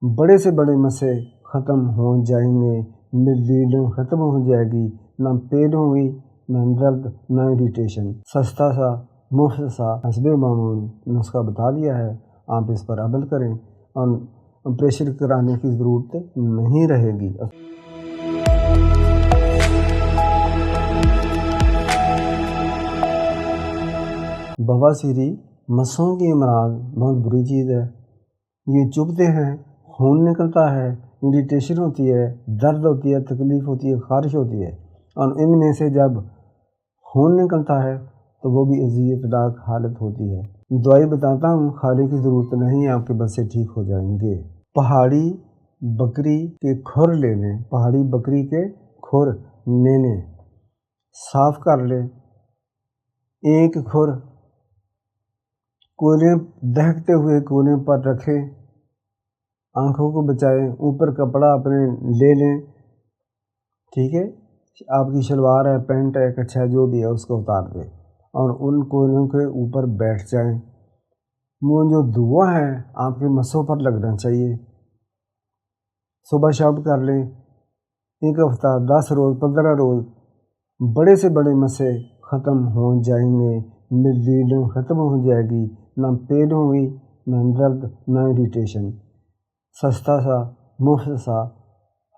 बड़े से बड़े मसले ख़त्म हो जाएंगे, मिडलीडिंग ख़त्म हो जाएगी, ना पेन होगी, ना दर्द, ना इरिटेशन। सस्ता सा मुफ्त सा हस्बे मामूल नुस्खा बता दिया है, आप इस पर अमल करें और ऑपरेशन कराने की ज़रूरत नहीं रहेगी। बवासीरी मसों की अमराज बहुत बुरी चीज़ है। ये चुभते हैं, खून निकलता है, इरिटेशन होती है, दर्द होती है, तकलीफ़ होती है, ख़ारिश होती है। और इनमें से जब खून निकलता है तो वो भी अज़ियतनाक हालत होती है। दवाई बताता हूँ, खाने की ज़रूरत नहीं है, आपके बच्चे ठीक हो जाएंगे। पहाड़ी बकरी के खुर ले लें, पहाड़ी बकरी के खुर ले लें, साफ़ कर लें। एक खुर कोने दहकते हुए कोने पर रखें, आँखों को बचाएं, ऊपर कपड़ा अपने ले लें, ठीक है। आपकी शलवार है, पैंट है, कच्छा है, जो भी है उसको उतार दें और उन कोनों के ऊपर बैठ जाएं। वो जो धुआं है आपके मसों पर लगना चाहिए। सुबह शाम कर लें, एक हफ्ता, 10 रोज़, 15 रोज़, बड़े से बड़े मसले ख़त्म हो जाएंगे, मिडलीडिंग ख़त्म हो जाएगी, ना पेन होगी, ना दर्द, ना इरिटेशन। सस्ता सा मुफ्त सा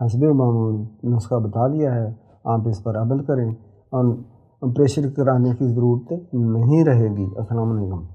हस्बे मामूल नुस्खा बता दिया है, आप इस पर अमल करें और ऑपरेशन कराने की ज़रूरत नहीं रहेगी। अस्सलाम वालेकुम।